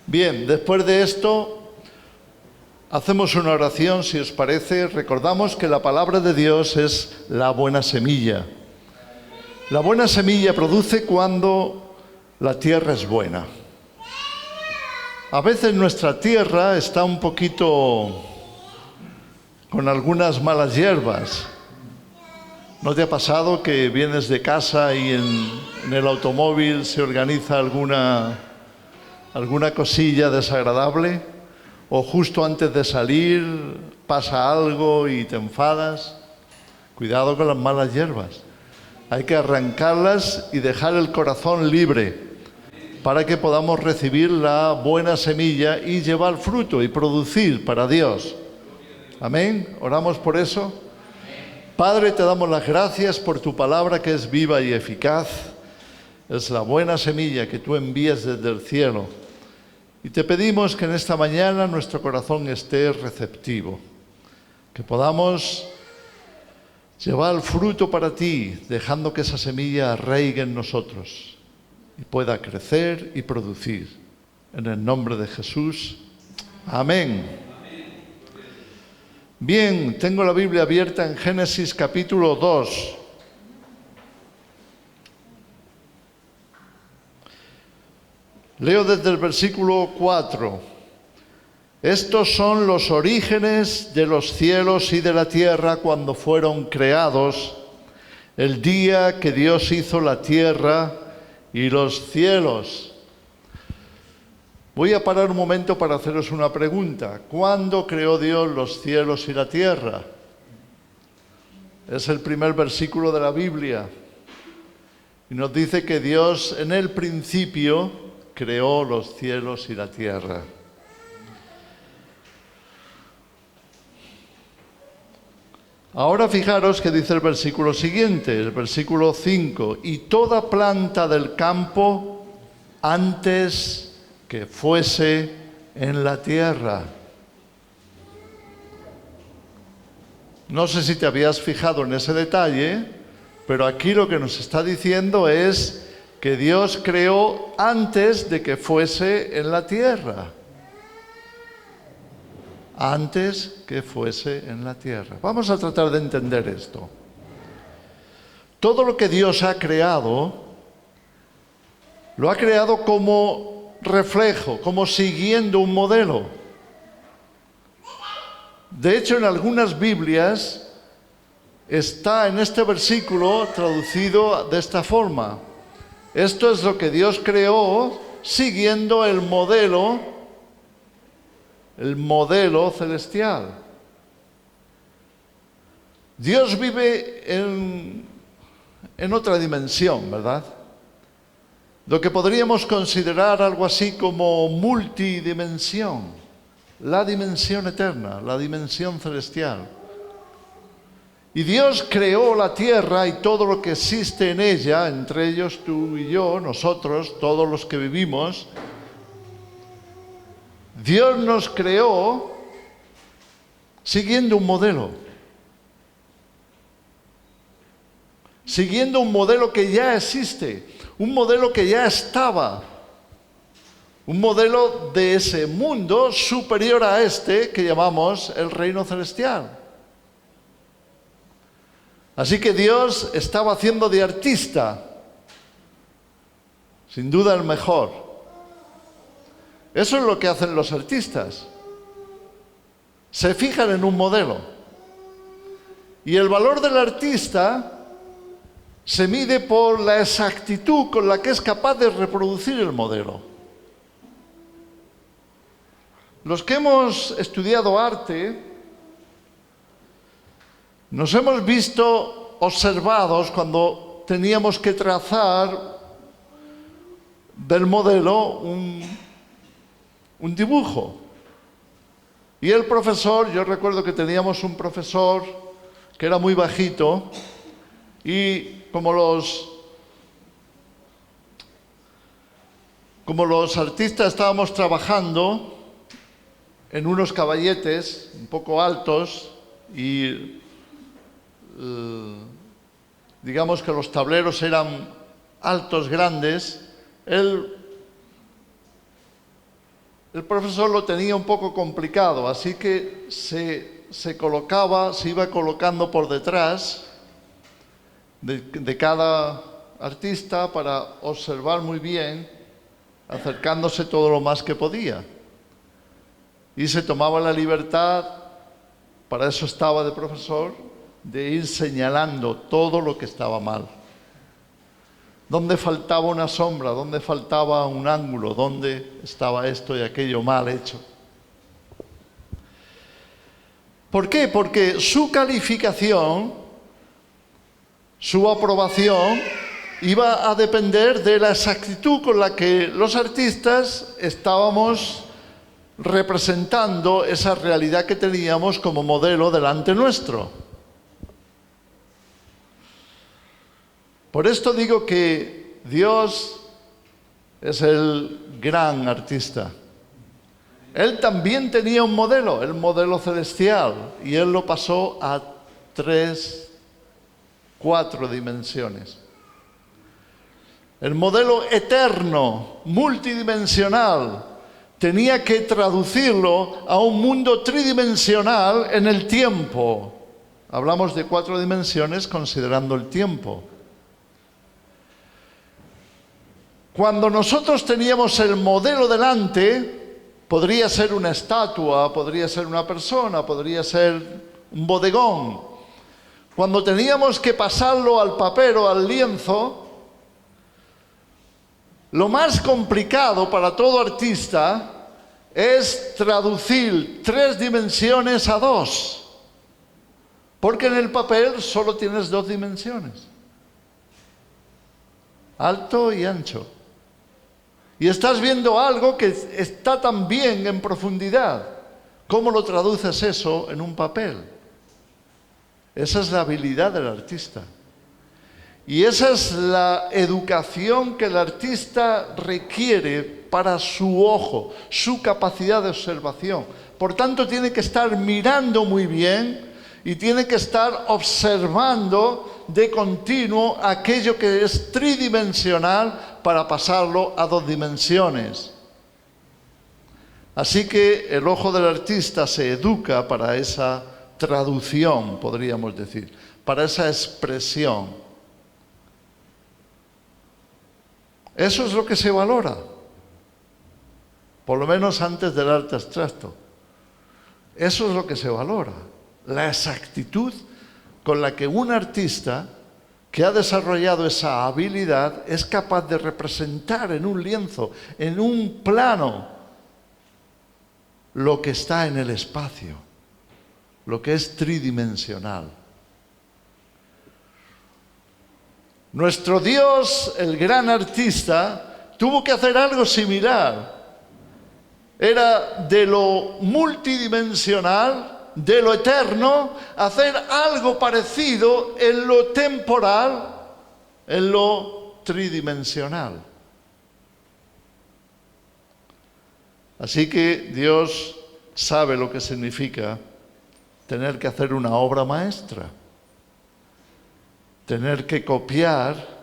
Bien, después de esto, hacemos una oración, si os parece. Recordamos que la palabra de Dios es la buena semilla. La buena semilla produce cuando la tierra es buena. A veces nuestra tierra está un poquito con algunas malas hierbas. ¿No te ha pasado que vienes de casa y en el automóvil se organiza alguna cosilla desagradable? ¿O justo antes de salir pasa algo y te enfadas? Cuidado con las malas hierbas. Hay que arrancarlas y dejar el corazón libre para que podamos recibir la buena semilla y llevar fruto y producir para Dios. Amén. ¿Oramos por eso? Padre, te damos las gracias por tu palabra que es viva y eficaz. Es la buena semilla que tú envías desde el cielo. Y te pedimos que en esta mañana nuestro corazón esté receptivo. Que podamos llevar fruto para ti, dejando que esa semilla arraigue en nosotros y pueda crecer y producir. En el nombre de Jesús. Amén. Bien, tengo la Biblia abierta en Génesis capítulo 2. Leo desde el versículo 4. Estos son los orígenes de los cielos y de la tierra cuando fueron creados, el día que Dios hizo la tierra y los cielos. Voy a parar un momento para haceros una pregunta. ¿Cuándo creó Dios los cielos y la tierra? Es el primer versículo de la Biblia. Y nos dice que Dios en el principio creó los cielos y la tierra. Ahora fijaros que dice el versículo siguiente, el versículo 5. Y toda planta del campo antes que fuese en la tierra. No sé si te habías fijado en ese detalle, pero aquí lo que nos está diciendo es que Dios creó antes de que fuese en la tierra. Antes que fuese en la tierra. Vamos a tratar de entender esto. Todo lo que Dios ha creado, lo ha creado como reflejo, como siguiendo un modelo. De hecho, en algunas Biblias está en este versículo traducido de esta forma. Esto es lo que Dios creó siguiendo el modelo celestial. Dios vive en otra dimensión, ¿verdad? Lo que podríamos considerar algo así como multidimensión, la dimensión eterna, la dimensión celestial. Y Dios creó la tierra y todo lo que existe en ella, entre ellos tú y yo, nosotros, todos los que vivimos. Dios nos creó siguiendo un modelo. Siguiendo un modelo que ya existe. Un modelo que ya estaba, un modelo de ese mundo superior a este que llamamos el reino celestial. Así que Dios estaba haciendo de artista, sin duda el mejor. Eso es lo que hacen los artistas. Se fijan en un modelo. Y el valor del artista se mide por la exactitud con la que es capaz de reproducir el modelo. Los que hemos estudiado arte nos hemos visto observados cuando teníamos que trazar del modelo un dibujo. Y el profesor, yo recuerdo que teníamos un profesor que era muy bajito y como los artistas estábamos trabajando en unos caballetes un poco altos y digamos que los tableros eran altos, grandes, él el profesor lo tenía un poco complicado, así que se iba colocando por detrás de cada artista para observar muy bien, acercándose todo lo más que podía. Y se tomaba la libertad, para eso estaba de profesor, de ir señalando todo lo que estaba mal. Dónde faltaba una sombra, dónde faltaba un ángulo, dónde estaba esto y aquello mal hecho. ¿Por qué? Porque su calificación, su aprobación, iba a depender de la exactitud con la que los artistas estábamos representando esa realidad que teníamos como modelo delante nuestro. Por esto digo que Dios es el gran artista. Él también tenía un modelo, el modelo celestial, y Él lo pasó a 4 dimensiones. El modelo eterno, multidimensional, tenía que traducirlo a un mundo tridimensional en el tiempo. Hablamos de 4 dimensiones considerando el tiempo. Cuando nosotros teníamos el modelo delante, podría ser una estatua, podría ser una persona, podría ser un bodegón. Cuando teníamos que pasarlo al papel o al lienzo, lo más complicado para todo artista es traducir 3 dimensiones a 2, porque en el papel solo tienes 2 dimensiones, alto y ancho. Y estás viendo algo que está también en profundidad. ¿Cómo lo traduces eso en un papel? Esa es la habilidad del artista. Y esa es la educación que el artista requiere para su ojo, su capacidad de observación. Por tanto, tiene que estar mirando muy bien y tiene que estar observando de continuo aquello que es tridimensional para pasarlo a 2 dimensiones. Así que el ojo del artista se educa para esa traducción, podríamos decir, para esa expresión. Eso es lo que se valora, por lo menos antes del arte abstracto. Eso es lo que se valora, la exactitud con la que un artista que ha desarrollado esa habilidad es capaz de representar en un lienzo, en un plano, lo que está en el espacio, lo que es tridimensional. Nuestro Dios, el gran artista, tuvo que hacer algo similar. Era de lo multidimensional, de lo eterno, hacer algo parecido en lo temporal, en lo tridimensional. Así que Dios sabe lo que significa tener que hacer una obra maestra, tener que copiar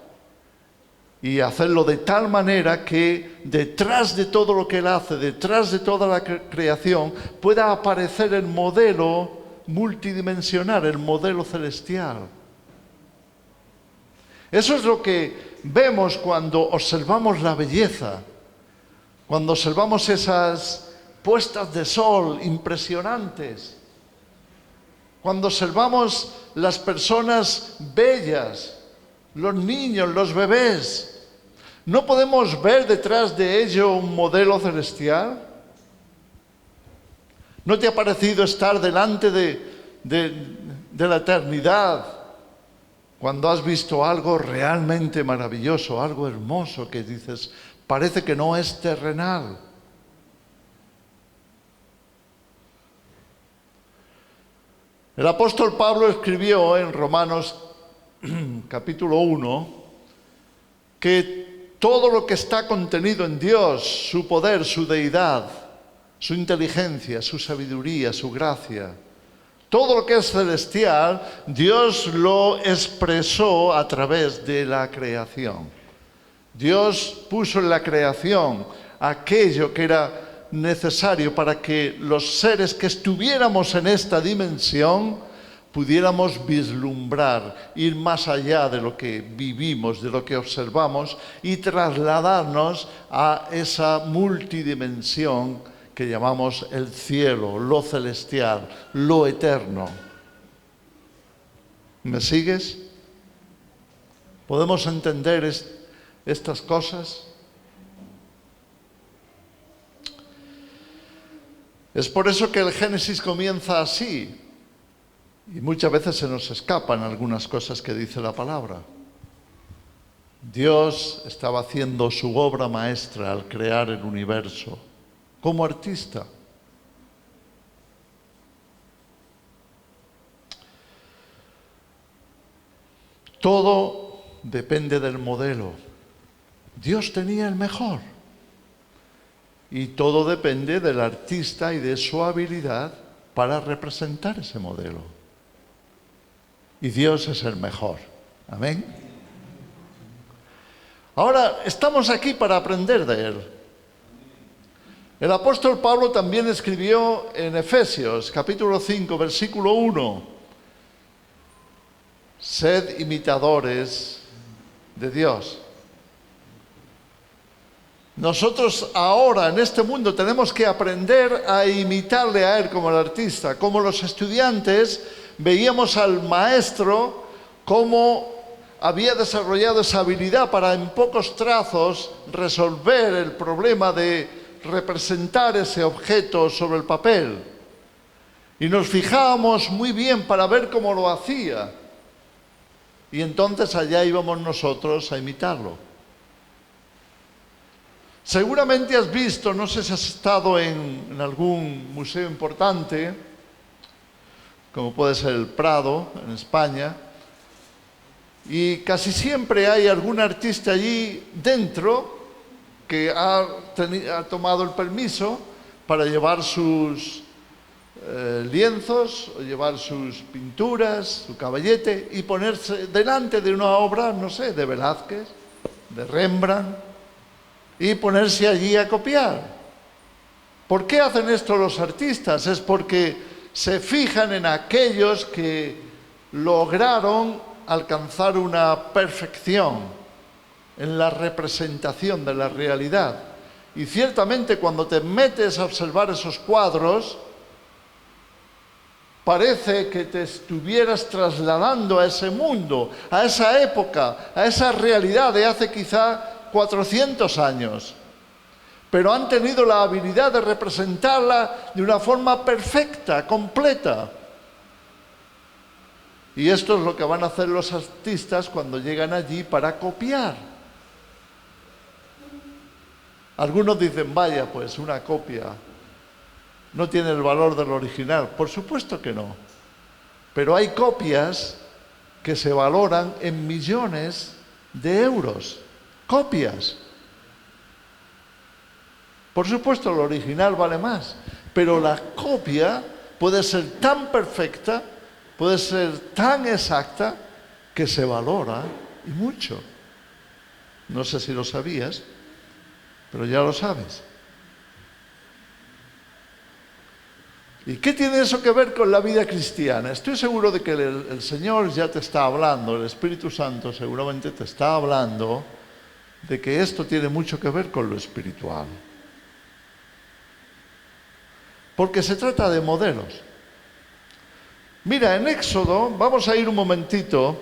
y hacerlo de tal manera que detrás de todo lo que Él hace, detrás de toda la creación, pueda aparecer el modelo multidimensional, el modelo celestial. Eso es lo que vemos cuando observamos la belleza, cuando observamos esas puestas de sol impresionantes, cuando observamos las personas bellas, los niños, los bebés. ¿No podemos ver detrás de ello un modelo celestial? ¿No te ha parecido estar delante de la eternidad cuando has visto algo realmente maravilloso, algo hermoso que dices, parece que no es terrenal? El apóstol Pablo escribió en Romanos capítulo 1 que todo lo que está contenido en Dios, su poder, su deidad, su inteligencia, su sabiduría, su gracia, todo lo que es celestial, Dios lo expresó a través de la creación. Dios puso en la creación aquello que era necesario para que los seres que estuviéramos en esta dimensión pudiéramos vislumbrar, ir más allá de lo que vivimos, de lo que observamos y trasladarnos a esa multidimensión que llamamos el cielo, lo celestial, lo eterno. ¿Me sigues? ¿Podemos entender estas cosas? Es por eso que el Génesis comienza así. Y muchas veces se nos escapan algunas cosas que dice la palabra. Dios estaba haciendo su obra maestra al crear el universo, como artista. Todo depende del modelo. Dios tenía el mejor. Y todo depende del artista y de su habilidad para representar ese modelo. Y Dios es el mejor. Amén. Ahora, estamos aquí para aprender de Él. El apóstol Pablo también escribió en Efesios, capítulo 5, versículo 1. Sed imitadores de Dios. Nosotros ahora en este mundo tenemos que aprender a imitarle a Él como el artista, como los estudiantes veíamos al maestro cómo había desarrollado esa habilidad para en pocos trazos resolver el problema de representar ese objeto sobre el papel. Y nos fijábamos muy bien para ver cómo lo hacía. Y entonces allá íbamos nosotros a imitarlo. Seguramente has visto, no sé si has estado en algún museo importante, como puede ser el Prado, en España, y casi siempre hay algún artista allí dentro que ha tomado el permiso para llevar sus lienzos, o llevar sus pinturas, su caballete, y ponerse delante de una obra, no sé, de Velázquez, de Rembrandt, y ponerse allí a copiar. ¿Por qué hacen esto los artistas? Es porque se fijan en aquellos que lograron alcanzar una perfección en la representación de la realidad. Y ciertamente cuando te metes a observar esos cuadros, parece que te estuvieras trasladando a ese mundo, a esa época, a esa realidad de hace quizá 400 años. Pero han tenido la habilidad de representarla de una forma perfecta, completa. Y esto es lo que van a hacer los artistas cuando llegan allí para copiar. Algunos dicen, vaya, pues una copia no tiene el valor del original. Por supuesto que no. Pero hay copias que se valoran en millones de euros. Copias. Por supuesto, el original vale más, pero la copia puede ser tan perfecta, puede ser tan exacta, que se valora y mucho. No sé si lo sabías, pero ya lo sabes. ¿Y qué tiene eso que ver con la vida cristiana? Estoy seguro de que el Señor ya te está hablando, el Espíritu Santo seguramente te está hablando de que esto tiene mucho que ver con lo espiritual. Porque se trata de modelos. Mira, en Éxodo, vamos a ir un momentito.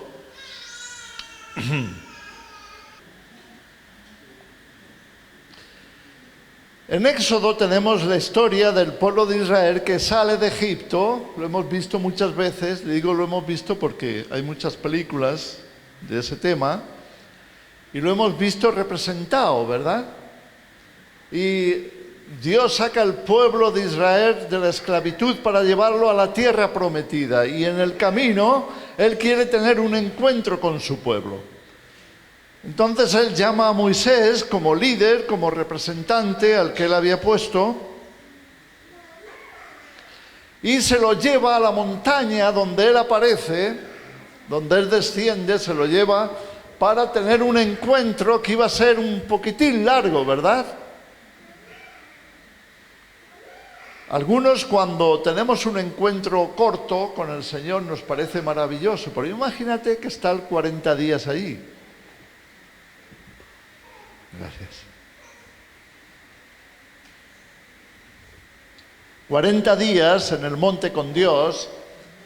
En Éxodo tenemos la historia del pueblo de Israel que sale de Egipto. Lo hemos visto muchas veces. Le digo lo hemos visto porque hay muchas películas de ese tema. Y lo hemos visto representado, ¿verdad? Y Dios saca al pueblo de Israel de la esclavitud para llevarlo a la tierra prometida. Y en el camino, Él quiere tener un encuentro con su pueblo. Entonces Él llama a Moisés como líder, como representante al que Él había puesto. Y se lo lleva a la montaña donde Él aparece, donde Él desciende, se lo lleva para tener un encuentro que iba a ser un poquitín largo, ¿verdad? Algunos cuando tenemos un encuentro corto con el Señor nos parece maravilloso, pero imagínate que estar 40 días ahí. Gracias. 40 días en el monte con Dios,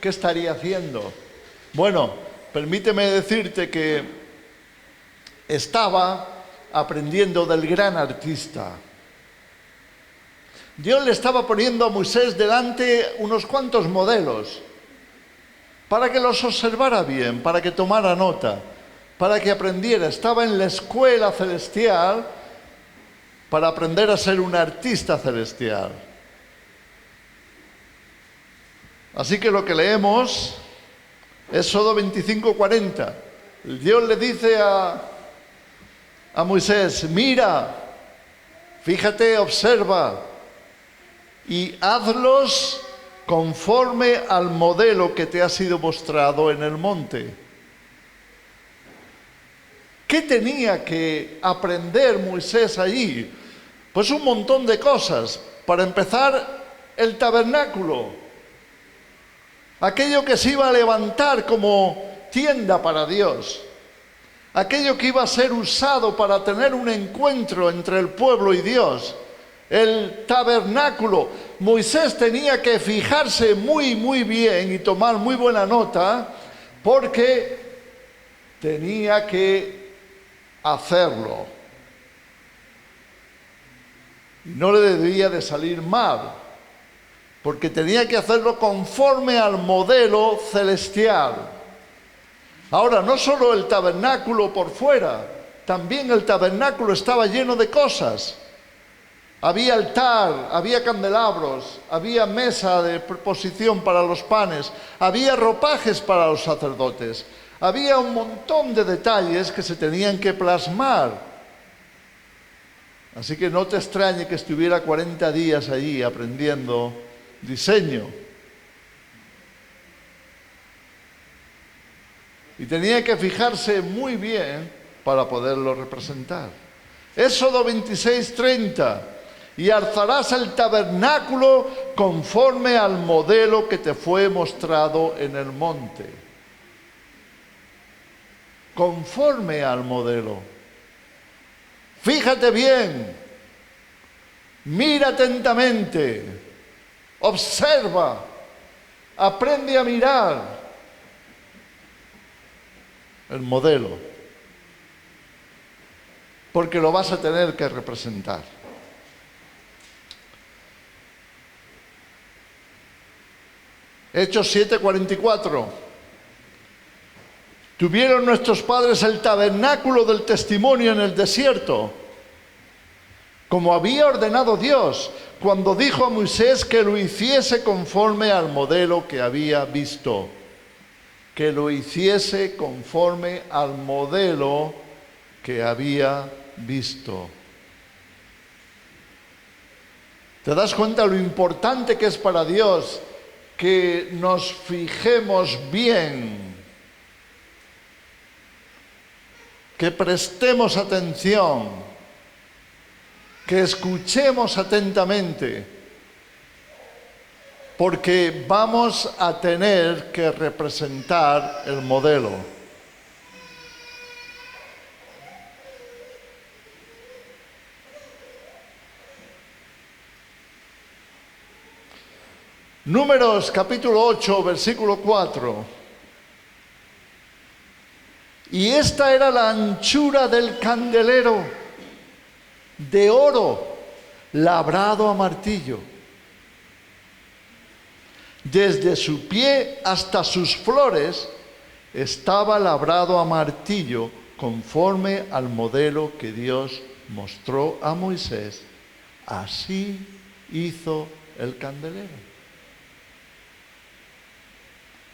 ¿qué estaría haciendo? Bueno, permíteme decirte que estaba aprendiendo del gran artista. Dios le estaba poniendo a Moisés delante unos cuantos modelos para que los observara bien, para que tomara nota, para que aprendiera. Estaba en la escuela celestial para aprender a ser un artista celestial. Así que lo que leemos, Éxodo 25:40. Dios le dice a Moisés, mira, fíjate, observa, y hazlos conforme al modelo que te ha sido mostrado en el monte. ¿Qué tenía que aprender Moisés allí? Pues un montón de cosas. Para empezar, el tabernáculo. Aquello que se iba a levantar como tienda para Dios. Aquello que iba a ser usado para tener un encuentro entre el pueblo y Dios. El tabernáculo. Moisés tenía que fijarse muy bien y tomar muy buena nota porque tenía que hacerlo. Y no le debía de salir mal, porque tenía que hacerlo conforme al modelo celestial. Ahora, no solo el tabernáculo por fuera, también el tabernáculo estaba lleno de cosas. Había altar, había candelabros, había mesa de posición para los panes, había ropajes para los sacerdotes, había un montón de detalles que se tenían que plasmar. Así que no te extrañe que estuviera 40 días allí aprendiendo diseño. Y tenía que fijarse muy bien para poderlo representar. Éxodo 26:30. Y alzarás el tabernáculo conforme al modelo que te fue mostrado en el monte. Conforme al modelo. Fíjate bien, mira atentamente, observa, aprende a mirar el modelo, porque lo vas a tener que representar. Hechos 7:44. Tuvieron nuestros padres el tabernáculo del testimonio en el desierto, como había ordenado Dios, cuando dijo a Moisés que lo hiciese conforme al modelo que había visto. Que lo hiciese conforme al modelo que había visto. ¿Te das cuenta lo importante que es para Dios que nos fijemos bien, que prestemos atención, que escuchemos atentamente, porque vamos a tener que representar el modelo? Números capítulo 8, versículo 4. Y esta era la anchura del candelero, de oro, labrado a martillo. Desde su pie hasta sus flores estaba labrado a martillo, conforme al modelo que Dios mostró a Moisés. Así hizo el candelero.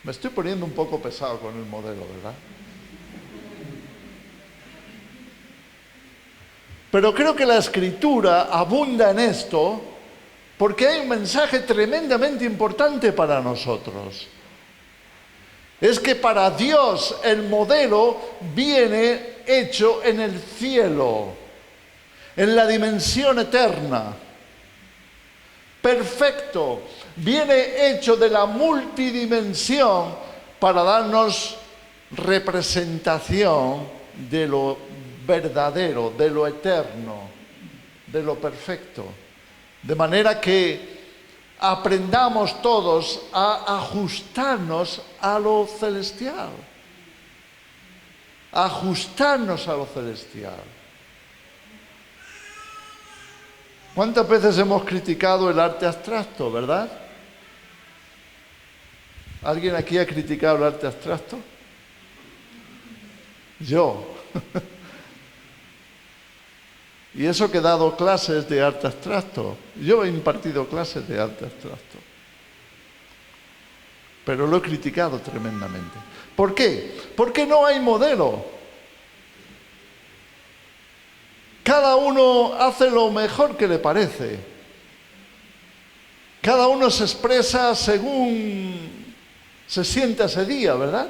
Me estoy poniendo un poco pesado con el modelo, ¿verdad? Pero creo que la Escritura abunda en esto porque hay un mensaje tremendamente importante para nosotros. Es que para Dios el modelo viene hecho en el cielo, en la dimensión eterna. perfecto, viene hecho de la multidimensión para darnos representación de lo verdadero, de lo eterno, de lo perfecto. De manera que aprendamos todos a ajustarnos a lo celestial. Ajustarnos a lo celestial. ¿Cuántas veces hemos criticado el arte abstracto, verdad? ¿Alguien aquí ha criticado el arte abstracto? Yo. Y eso que he dado clases de arte abstracto. Yo he impartido clases de arte abstracto. Pero lo he criticado tremendamente. ¿Por qué? Porque no hay modelo. Cada uno hace lo mejor que le parece. Cada uno se expresa según se sienta ese día, ¿verdad?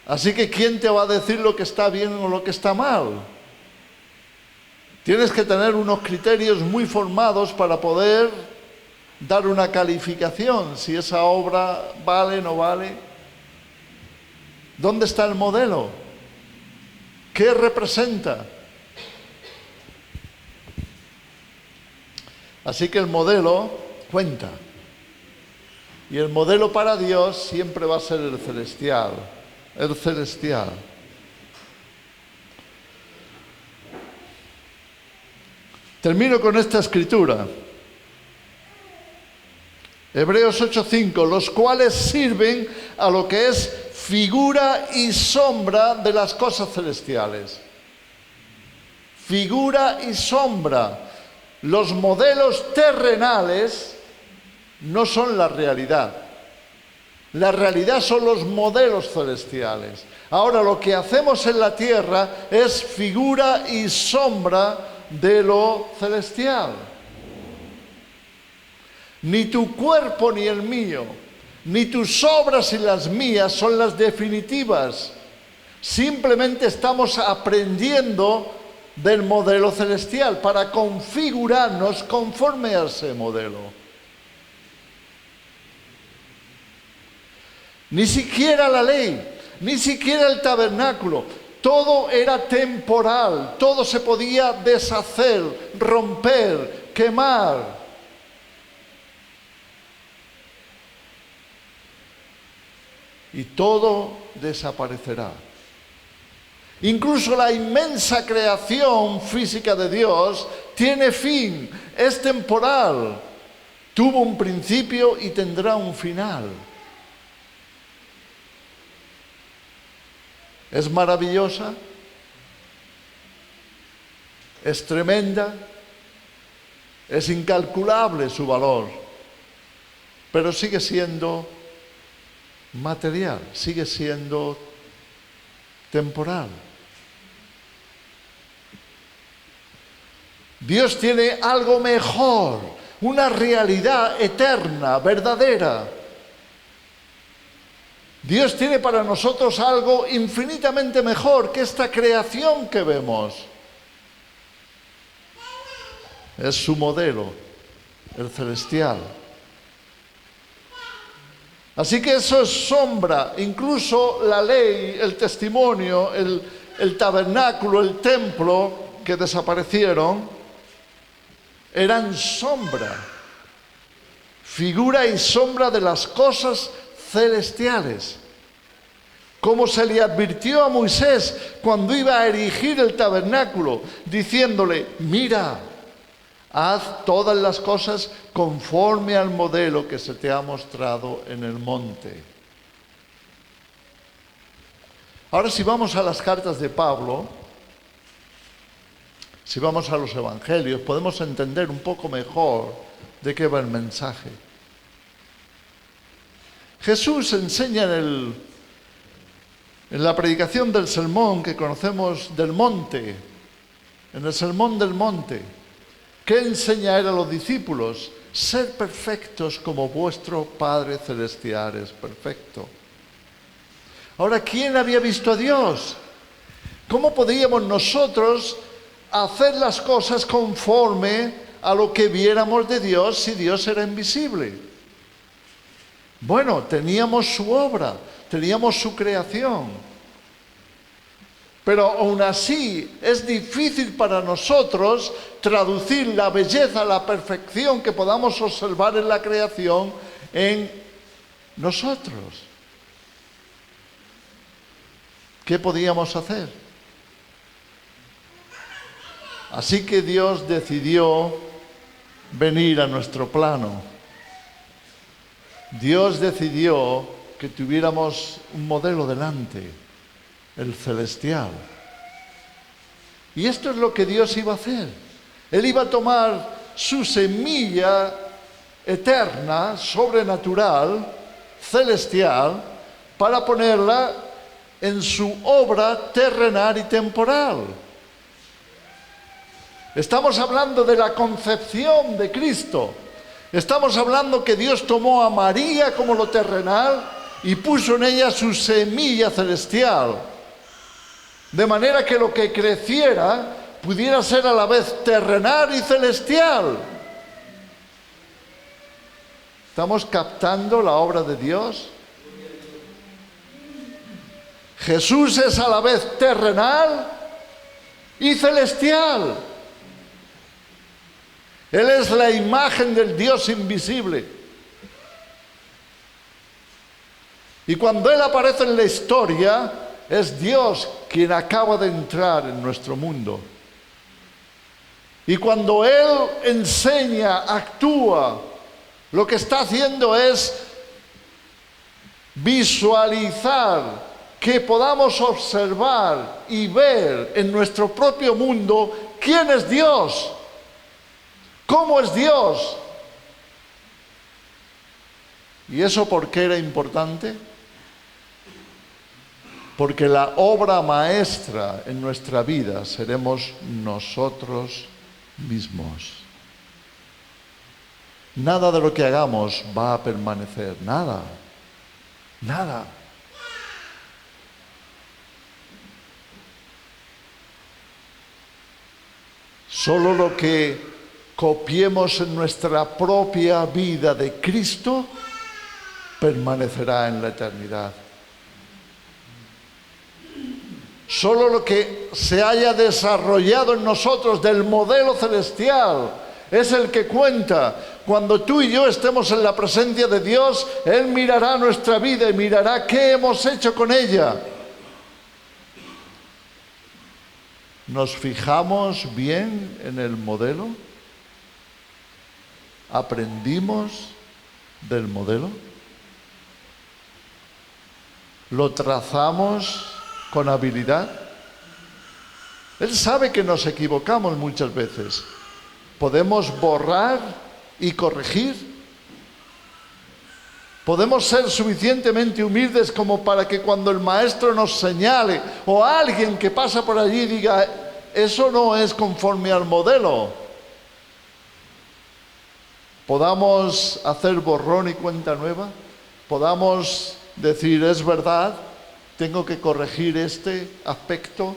Así que ¿quién te va a decir lo que está bien o lo que está mal? Tienes que tener unos criterios muy formados para poder dar una calificación, si esa obra vale o no vale. ¿Dónde está el modelo? ¿Qué representa? Así que el modelo cuenta. Y el modelo para Dios siempre va a ser el celestial. El celestial. Termino con esta escritura. Hebreos 8:5, los cuales sirven a lo que es figura y sombra de las cosas celestiales. Figura y sombra. Los modelos terrenales no son la realidad. La realidad son los modelos celestiales. Ahora lo que hacemos en la tierra es figura y sombra de lo celestial. Ni tu cuerpo ni el mío, ni tus obras y las mías son las definitivas. Simplemente estamos aprendiendo del modelo celestial para configurarnos conforme a ese modelo. Ni siquiera la ley, ni siquiera el tabernáculo. Todo era temporal, todo se podía deshacer, romper, quemar. Y todo desaparecerá. Incluso la inmensa creación física de Dios tiene fin, es temporal. Tuvo un principio y tendrá un final. Es maravillosa, es tremenda, es incalculable su valor, pero sigue siendo material, sigue siendo temporal. Dios tiene algo mejor, una realidad eterna, verdadera. Dios tiene para nosotros algo infinitamente mejor que esta creación que vemos. Es su modelo, el celestial. Así que eso es sombra. Incluso la ley, el testimonio, el tabernáculo, el templo que desaparecieron, eran sombra. Figura y sombra de las cosas celestiales. Como se le advirtió a Moisés cuando iba a erigir el tabernáculo, diciéndole, mira, haz todas las cosas conforme al modelo que se te ha mostrado en el monte. Ahora, si vamos a las cartas de Pablo, si vamos a los evangelios, podemos entender un poco mejor de qué va el mensaje. Jesús enseña en la predicación del sermón que conocemos del monte, en el sermón del monte. ¿Qué enseña él a los discípulos? Ser perfectos como vuestro Padre Celestial es perfecto. Ahora, ¿quién había visto a Dios? ¿Cómo podríamos nosotros hacer las cosas conforme a lo que viéramos de Dios si Dios era invisible. Bueno, teníamos su obra, teníamos su creación. Pero aún así es difícil para nosotros traducir la belleza, la perfección que podamos observar en la creación en nosotros. ¿Qué podíamos hacer? Así que Dios decidió venir a nuestro plano. Dios decidió que tuviéramos un modelo delante, el celestial. Y esto es lo que Dios iba a hacer. Él iba a tomar su semilla eterna, sobrenatural, celestial, para ponerla en su obra terrenal y temporal. Estamos hablando de la concepción de Cristo. Estamos hablando que Dios tomó a María como lo terrenal y puso en ella su semilla celestial. De manera que lo que creciera pudiera ser a la vez terrenal y celestial. ¿Estamos captando la obra de Dios? Jesús es a la vez terrenal y celestial. Él es la imagen del Dios invisible. Y cuando Él aparece en la historia, es Dios quien acaba de entrar en nuestro mundo. Y cuando Él enseña, actúa, lo que está haciendo es visualizar, que podamos observar y ver en nuestro propio mundo quién es Dios, cómo es Dios. ¿Y eso por qué era importante? Porque la obra maestra en nuestra vida seremos nosotros mismos. Nada de lo que hagamos va a permanecer, nada, nada. Solo lo que copiemos en nuestra propia vida de Cristo permanecerá en la eternidad. Solo lo que se haya desarrollado en nosotros del modelo celestial es el que cuenta. Cuando tú y yo estemos en la presencia de Dios, Él mirará nuestra vida y mirará qué hemos hecho con ella. ¿Nos fijamos bien en el modelo? ¿Aprendimos del modelo? ¿Lo trazamos con habilidad? Él sabe que nos equivocamos muchas veces. ¿Podemos borrar y corregir? ¿Podemos ser suficientemente humildes como para que cuando el maestro nos señale o alguien que pasa por allí diga, eso no es conforme al modelo? ¿Podamos hacer borrón y cuenta nueva? ¿Podamos decir, es verdad, tengo que corregir este aspecto,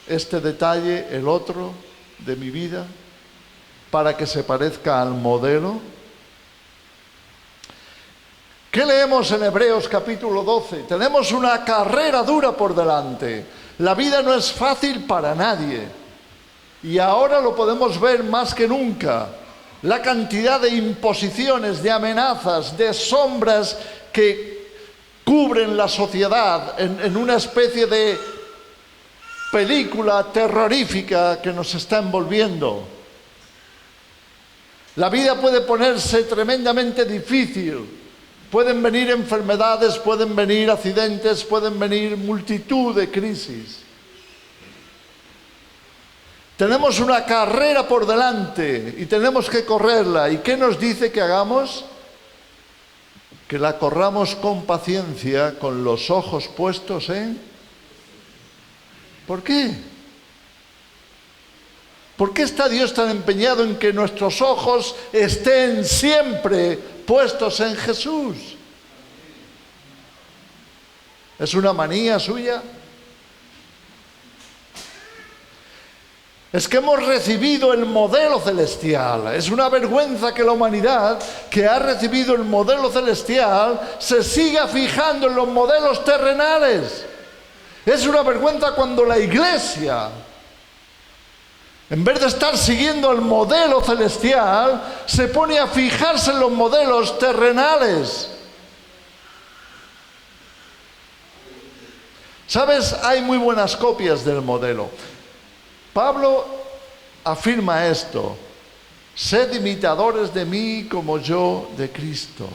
este detalle, el otro de mi vida, para que se parezca al modelo? ¿Qué leemos en Hebreos capítulo 12? Tenemos una carrera dura por delante. La vida no es fácil para nadie. Y ahora lo podemos ver más que nunca. La cantidad de imposiciones, de amenazas, de sombras que cubren la sociedad en una especie de película terrorífica que nos está envolviendo. La vida puede ponerse tremendamente difícil. Pueden venir enfermedades, pueden venir accidentes, pueden venir multitud de crisis. Tenemos una carrera por delante y tenemos que correrla. ¿Y qué nos dice que hagamos? Que la corramos con paciencia, con los ojos puestos en... ¿Por qué? ¿Por qué está Dios tan empeñado en que nuestros ojos estén siempre puestos en Jesús? ¿Es una manía suya? Es que hemos recibido el modelo celestial. Es una vergüenza que la humanidad, que ha recibido el modelo celestial, se siga fijando en los modelos terrenales. Es una vergüenza cuando la Iglesia, en vez de estar siguiendo el modelo celestial, se pone a fijarse en los modelos terrenales. ¿Sabes? Hay muy buenas copias del modelo. Pablo afirma esto: sed imitadores de mí como yo de Cristo.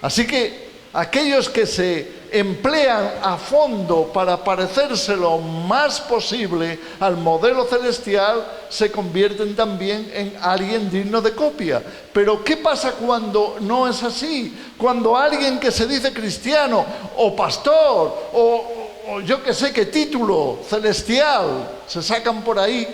Así que aquellos que se emplean a fondo para parecerse lo más posible al modelo celestial se convierten también en alguien digno de copia. Pero ¿qué pasa cuando no es así? Cuando alguien que se dice cristiano o pastor o yo que sé qué título celestial se sacan por ahí,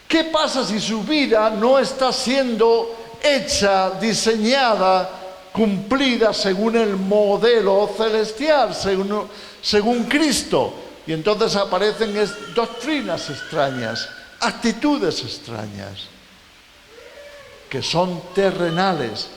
¿qué pasa si su vida no está siendo hecha, diseñada, cumplida según el modelo celestial, según Cristo? Y entonces aparecen doctrinas extrañas, actitudes extrañas, que son terrenales.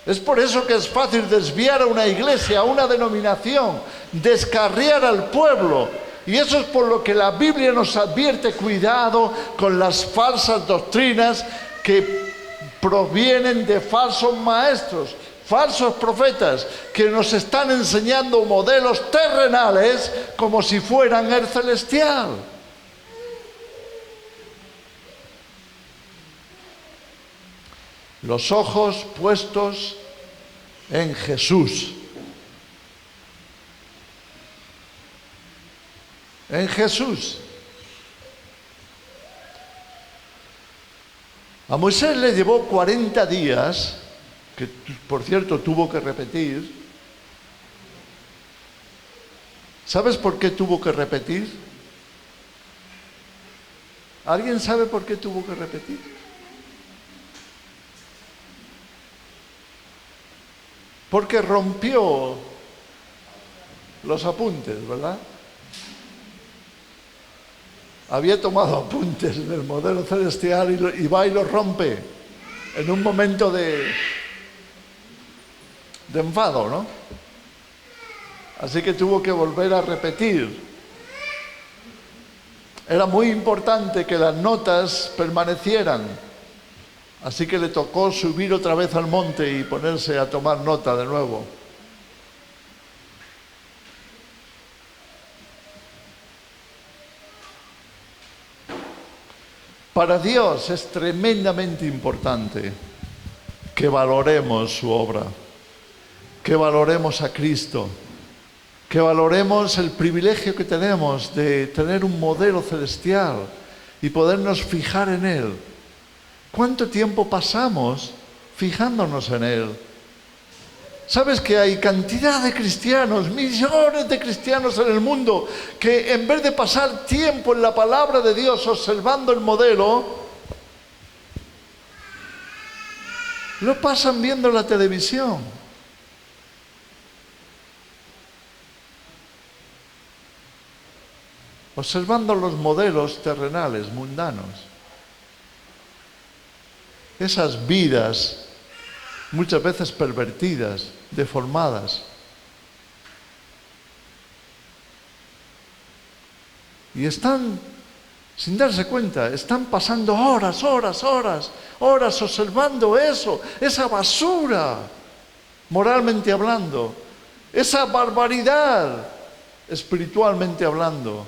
Es por eso que es fácil desviar a una iglesia, a una denominación, descarriar al pueblo. Y eso es por lo que la Biblia nos advierte: cuidado con las falsas doctrinas que provienen de falsos maestros, falsos profetas, que nos están enseñando modelos terrenales como si fueran el celestial. Los ojos puestos en Jesús. En Jesús. A Moisés le llevó 40 días, que por cierto tuvo que repetir. ¿Sabes por qué tuvo que repetir? ¿Alguien sabe por qué tuvo que repetir? Porque rompió los apuntes, ¿verdad? Había tomado apuntes del modelo celestial y va y los rompe en un momento de enfado, ¿no? Así que tuvo que volver a repetir. Era muy importante que las notas permanecieran. Así que le tocó subir otra vez al monte y ponerse a tomar nota de nuevo. Para Dios es tremendamente importante que valoremos su obra, que valoremos a Cristo, que valoremos el privilegio que tenemos de tener un modelo celestial y podernos fijar en Él. ¿Cuánto tiempo pasamos fijándonos en Él? ¿Sabes que hay cantidad de cristianos, millones de cristianos en el mundo, que en vez de pasar tiempo en la palabra de Dios observando el modelo, lo pasan viendo la televisión? Observando los modelos terrenales, mundanos. Esas vidas muchas veces pervertidas, deformadas. Y están, sin darse cuenta, están pasando horas observando eso, esa basura, moralmente hablando, esa barbaridad, espiritualmente hablando.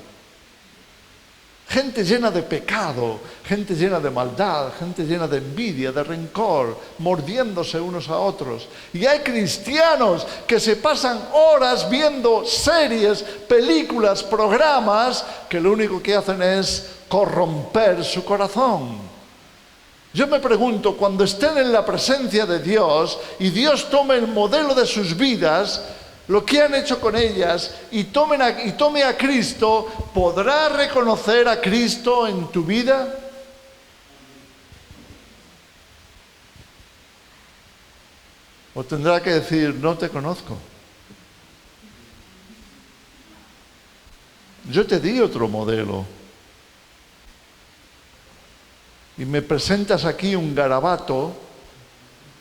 Gente llena de pecado, gente llena de maldad, gente llena de envidia, de rencor, mordiéndose unos a otros. Y hay cristianos que se pasan horas viendo series, películas, programas, que lo único que hacen es corromper su corazón. Yo me pregunto, cuando estén en la presencia de Dios y Dios tome el modelo de sus vidas, lo que han hecho con ellas, y tome a Cristo, ¿podrá reconocer a Cristo en tu vida? ¿O tendrá que decir, no te conozco? Yo te di otro modelo. Y me presentas aquí un garabato,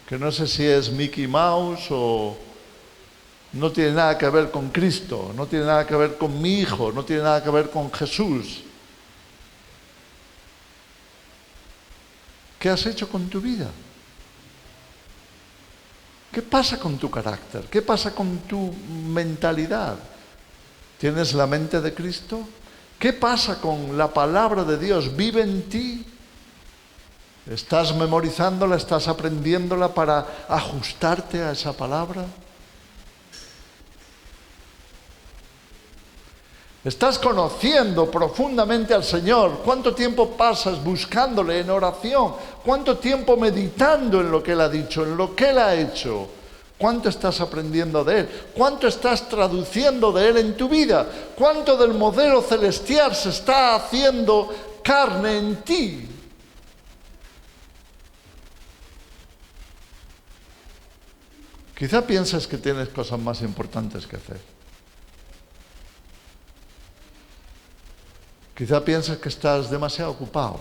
que no sé si es Mickey Mouse o no tiene nada que ver con Cristo, no tiene nada que ver con mi hijo, no tiene nada que ver con Jesús. ¿Qué has hecho con tu vida? ¿Qué pasa con tu carácter? ¿Qué pasa con tu mentalidad? ¿Tienes la mente de Cristo? ¿Qué pasa con la palabra de Dios? ¿Vive en ti? ¿Estás memorizándola? ¿Estás aprendiéndola para ajustarte a esa palabra? ¿Estás conociendo profundamente al Señor? ¿Cuánto tiempo pasas buscándole en oración? ¿Cuánto tiempo meditando en lo que Él ha dicho, en lo que Él ha hecho? ¿Cuánto estás aprendiendo de Él? ¿Cuánto estás traduciendo de Él en tu vida? ¿Cuánto del modelo celestial se está haciendo carne en ti? Quizá pienses que tienes cosas más importantes que hacer. Quizá pienses que estás demasiado ocupado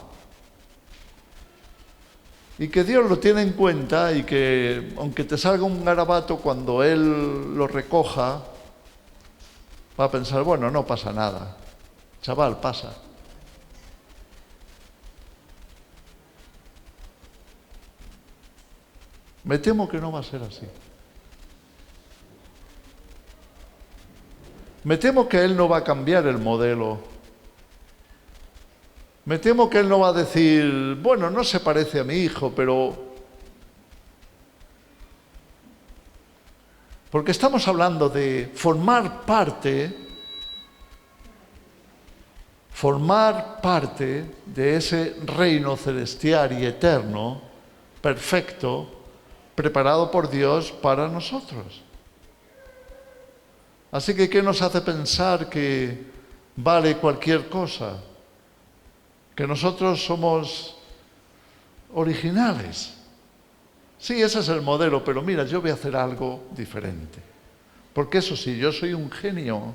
y que Dios lo tiene en cuenta y que aunque te salga un garabato cuando Él lo recoja, va a pensar, bueno, no pasa nada. Chaval, pasa. Me temo que no va a ser así. Me temo que Él no va a cambiar el modelo. Me temo que Él no va a decir, bueno, no se parece a mi hijo, pero... Porque estamos hablando de formar parte de ese reino celestial y eterno, perfecto, preparado por Dios para nosotros. Así que, ¿qué nos hace pensar que vale cualquier cosa? Que nosotros somos originales. Sí, ese es el modelo, pero mira, yo voy a hacer algo diferente. Porque eso sí, yo soy un genio.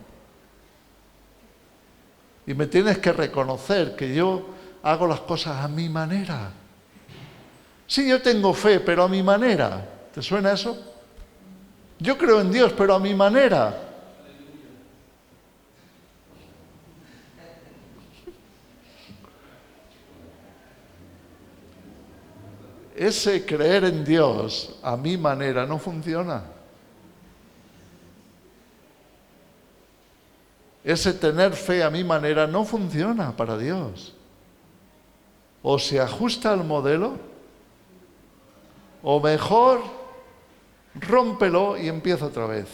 Y me tienes que reconocer que yo hago las cosas a mi manera. Sí, yo tengo fe, pero a mi manera. ¿Te suena eso? Yo creo en Dios, pero a mi manera. Ese creer en Dios a mi manera no funciona. Ese tener fe a mi manera no funciona para Dios. O se ajusta al modelo, o mejor, rómpelo y empieza otra vez.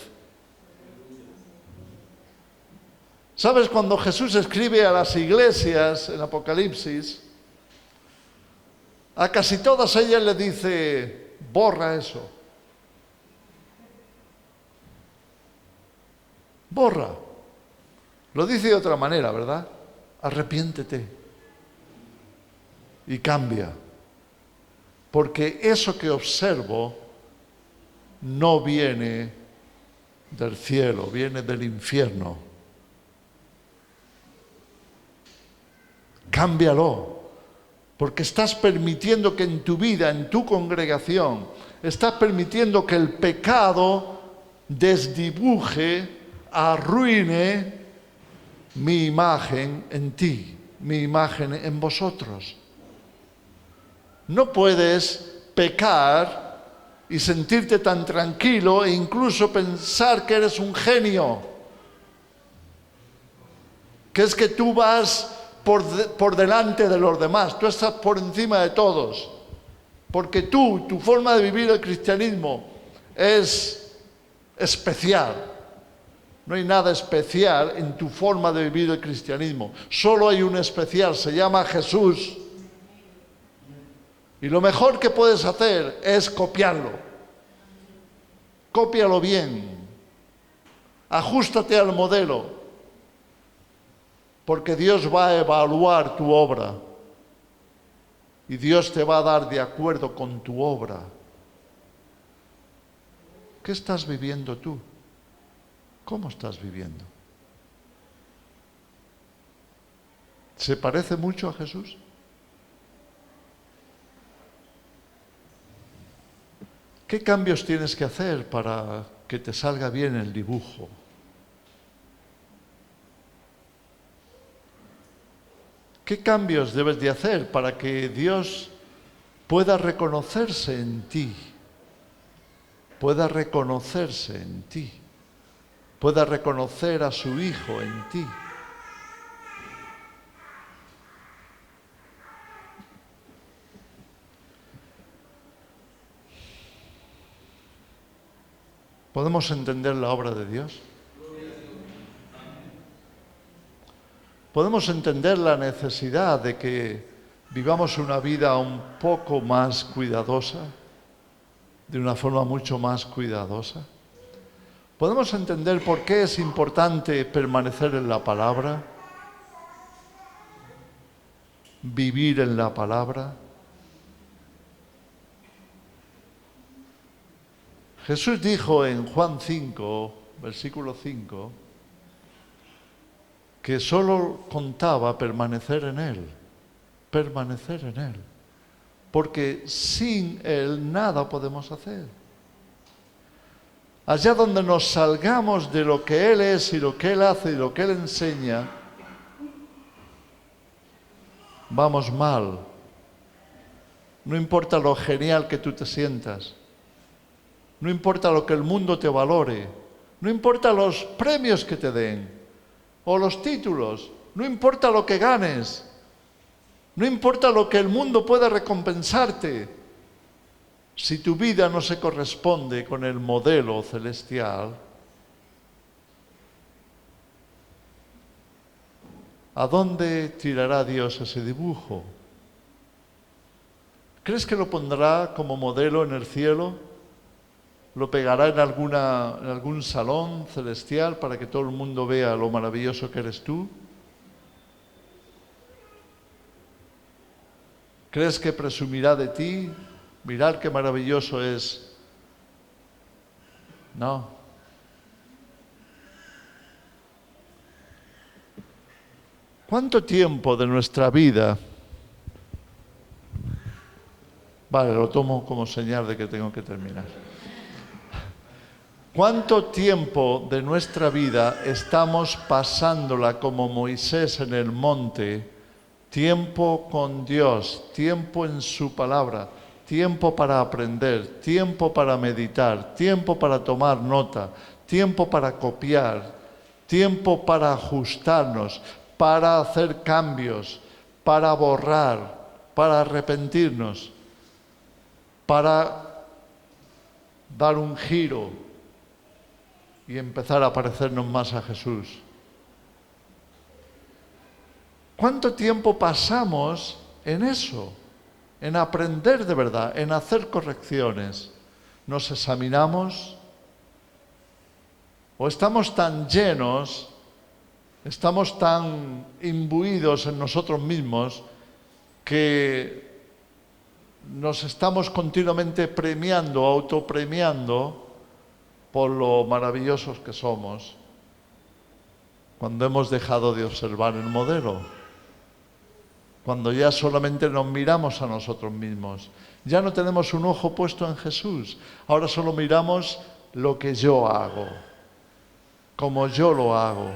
¿Sabes? Cuando Jesús escribe a las iglesias en Apocalipsis, a casi todas ellas le dice, borra eso. Borra. Lo dice de otra manera, ¿verdad? Arrepiéntete y cambia. Porque eso que observo no viene del cielo, viene del infierno. Cámbialo. Porque estás permitiendo que en tu vida, en tu congregación, estás permitiendo que el pecado desdibuje, arruine mi imagen en ti, mi imagen en vosotros. No puedes pecar y sentirte tan tranquilo e incluso pensar que eres un genio, que es que tú vas por delante de los demás, tú estás por encima de todos, porque tu forma de vivir el cristianismo es especial. No hay nada especial en tu forma de vivir el cristianismo, solo hay un especial, se llama Jesús. Y lo mejor que puedes hacer es copiarlo. Cópialo bien, ajústate al modelo. Porque Dios va a evaluar tu obra y Dios te va a dar de acuerdo con tu obra. ¿Qué estás viviendo tú? ¿Cómo estás viviendo? ¿Se parece mucho a Jesús? ¿Qué cambios tienes que hacer para que te salga bien el dibujo? ¿Qué cambios debes de hacer para que Dios pueda reconocerse en ti? Pueda reconocerse en ti. Pueda reconocer a su Hijo en ti. ¿Podemos entender la obra de Dios? ¿Podemos entender la necesidad de que vivamos una vida un poco más cuidadosa? De una forma mucho más cuidadosa. ¿Podemos entender por qué es importante permanecer en la palabra? Vivir en la palabra. Jesús dijo en Juan 5, versículo 5, que solo contaba permanecer en Él, porque sin Él nada podemos hacer. Allá donde nos salgamos de lo que Él es y lo que Él hace y lo que Él enseña, vamos mal. No importa lo genial que tú te sientas, no importa lo que el mundo te valore, no importa los premios que te den o los títulos, no importa lo que ganes, no importa lo que el mundo pueda recompensarte, si tu vida no se corresponde con el modelo celestial, ¿a dónde tirará Dios ese dibujo? ¿Crees que lo pondrá como modelo en el cielo? ¿Lo pegará en algún salón celestial para que todo el mundo vea lo maravilloso que eres tú? ¿Crees que presumirá de ti? Mirad qué maravilloso es. No. ¿Cuánto tiempo de nuestra vida? Vale, lo tomo como señal de que tengo que terminar. ¿Cuánto tiempo de nuestra vida estamos pasándola como Moisés en el monte? Tiempo con Dios, tiempo en su palabra, tiempo para aprender, tiempo para meditar, tiempo para tomar nota, tiempo para copiar, tiempo para ajustarnos, para hacer cambios, para borrar, para arrepentirnos, para dar un giro y empezar a parecernos más a Jesús. ¿Cuánto tiempo pasamos en eso? En aprender de verdad, en hacer correcciones. ¿Nos examinamos? ¿O estamos tan llenos, estamos tan imbuidos en nosotros mismos que nos estamos continuamente premiando, autopremiando por lo maravillosos que somos, cuando hemos dejado de observar el modelo? Cuando ya solamente nos miramos a nosotros mismos. Ya no tenemos un ojo puesto en Jesús. Ahora solo miramos lo que yo hago, como yo lo hago.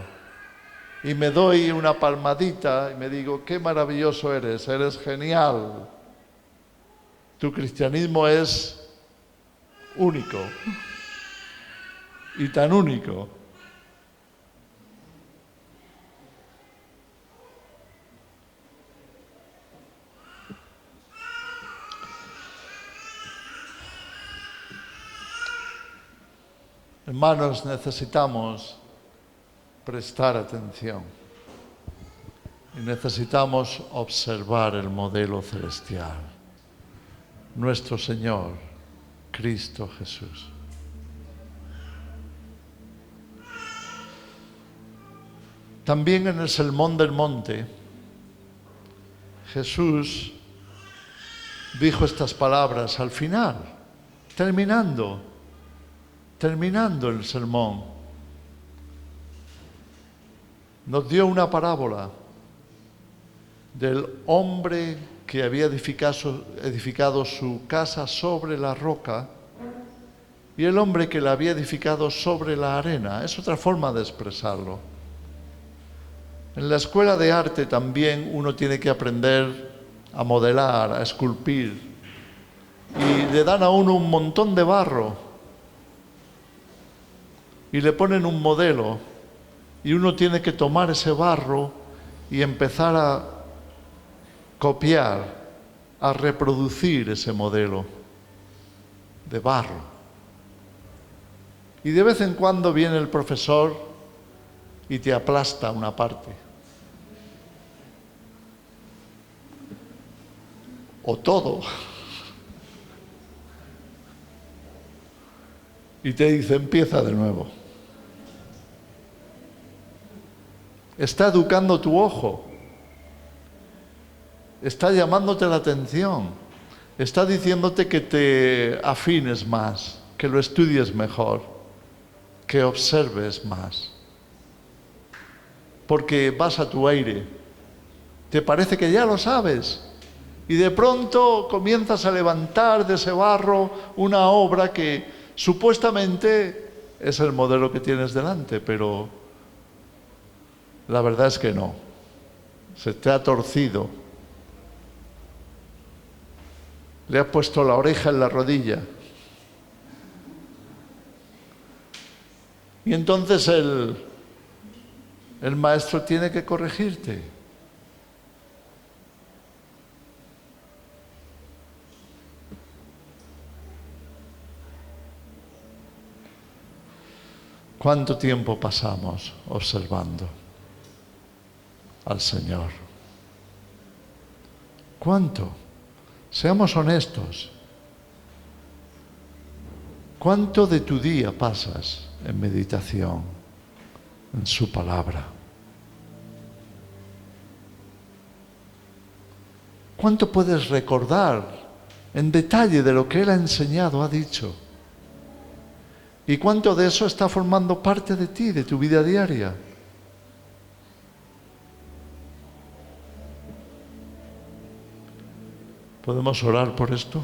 Y me doy una palmadita y me digo, qué maravilloso eres genial. Tu cristianismo es único. Y tan único. Hermanos, necesitamos prestar atención y necesitamos observar el modelo celestial, nuestro Señor, Cristo Jesús. También en el Sermón del Monte, Jesús dijo estas palabras al final, terminando el sermón. Nos dio una parábola del hombre que había edificado su casa sobre la roca y el hombre que la había edificado sobre la arena. Es otra forma de expresarlo. En la escuela de arte también uno tiene que aprender a modelar, a esculpir. Y le dan a uno un montón de barro y le ponen un modelo y uno tiene que tomar ese barro y empezar a copiar, a reproducir ese modelo de barro. Y de vez en cuando viene el profesor y te aplasta una parte. O todo. Y te dice, empieza de nuevo. Está educando tu ojo. Está llamándote la atención. Está diciéndote que te afines más, que lo estudies mejor, que observes más. Porque vas a tu aire. Te parece que ya lo sabes. Y de pronto comienzas a levantar de ese barro una obra que supuestamente es el modelo que tienes delante, pero la verdad es que no. Se te ha torcido. Le has puesto la oreja en la rodilla. Y entonces el maestro tiene que corregirte. ¿Cuánto tiempo pasamos observando al Señor? ¿Cuánto? Seamos honestos. ¿Cuánto de tu día pasas en meditación, en su palabra? ¿Cuánto puedes recordar en detalle de lo que Él ha enseñado, ha dicho? ¿Y cuánto de eso está formando parte de ti, de tu vida diaria? ¿Podemos orar por esto?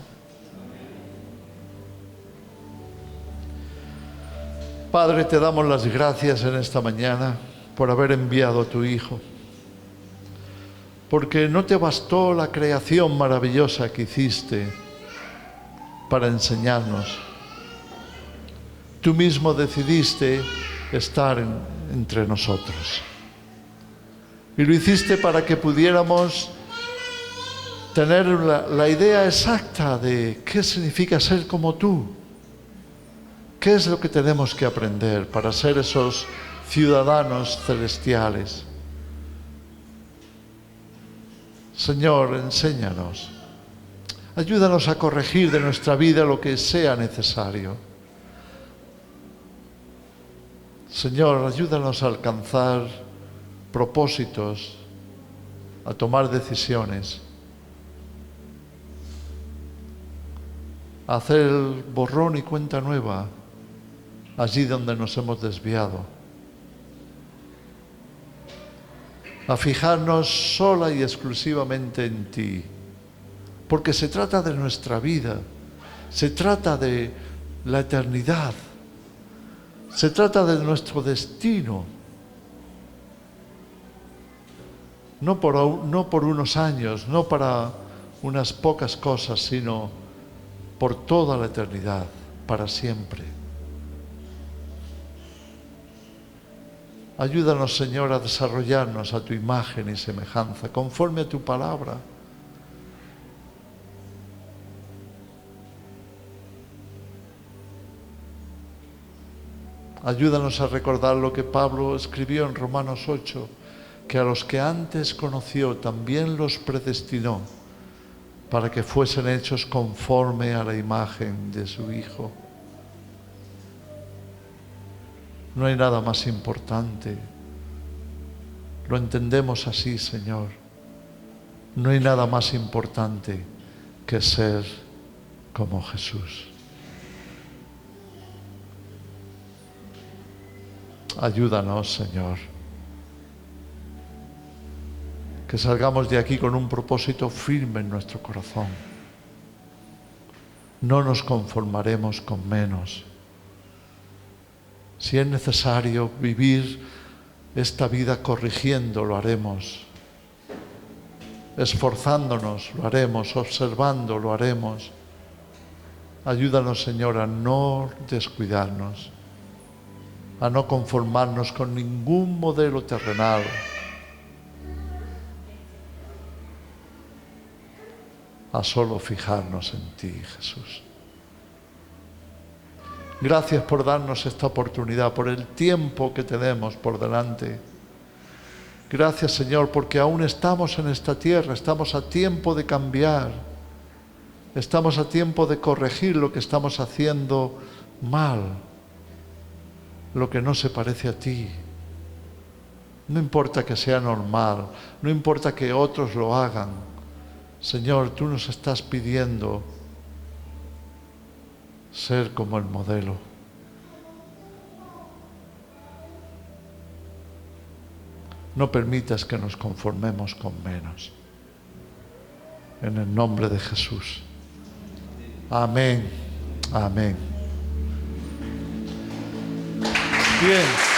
Padre, te damos las gracias en esta mañana por haber enviado a tu Hijo. Porque no te bastó la creación maravillosa que hiciste para enseñarnos. Tú mismo decidiste estar entre nosotros. Y lo hiciste para que pudiéramos tener la idea exacta de qué significa ser como tú. ¿Qué es lo que tenemos que aprender para ser esos ciudadanos celestiales? Señor, enséñanos. Ayúdanos a corregir de nuestra vida lo que sea necesario. Señor, ayúdanos a alcanzar propósitos, a tomar decisiones, a hacer el borrón y cuenta nueva allí donde nos hemos desviado, a fijarnos sola y exclusivamente en ti, porque se trata de nuestra vida, se trata de la eternidad, se trata de nuestro destino, no por unos años, no para unas pocas cosas, sino por toda la eternidad, para siempre. Ayúdanos, Señor, a desarrollarnos a tu imagen y semejanza, conforme a tu palabra. Ayúdanos a recordar lo que Pablo escribió en Romanos 8, que a los que antes conoció también los predestinó para que fuesen hechos conforme a la imagen de su Hijo. No hay nada más importante. Lo entendemos así, Señor. No hay nada más importante que ser como Jesús. Ayúdanos, Señor. que salgamos de aquí con un propósito firme en nuestro corazón. No nos conformaremos con menos. Si es necesario vivir esta vida corrigiendo, lo haremos. Esforzándonos, lo haremos. Observando, lo haremos. Ayúdanos, Señor, a no descuidarnos, a no conformarnos con ningún modelo terrenal. A solo fijarnos en ti, Jesús. Gracias por darnos esta oportunidad, por el tiempo que tenemos por delante. Gracias, Señor, porque aún estamos en esta tierra, estamos a tiempo de cambiar, estamos a tiempo de corregir lo que estamos haciendo mal, lo que no se parece a ti. No importa que sea normal, no importa que otros lo hagan. Señor, tú nos estás pidiendo ser como el modelo. No permitas que nos conformemos con menos. En el nombre de Jesús. Amén. Amén. Bien.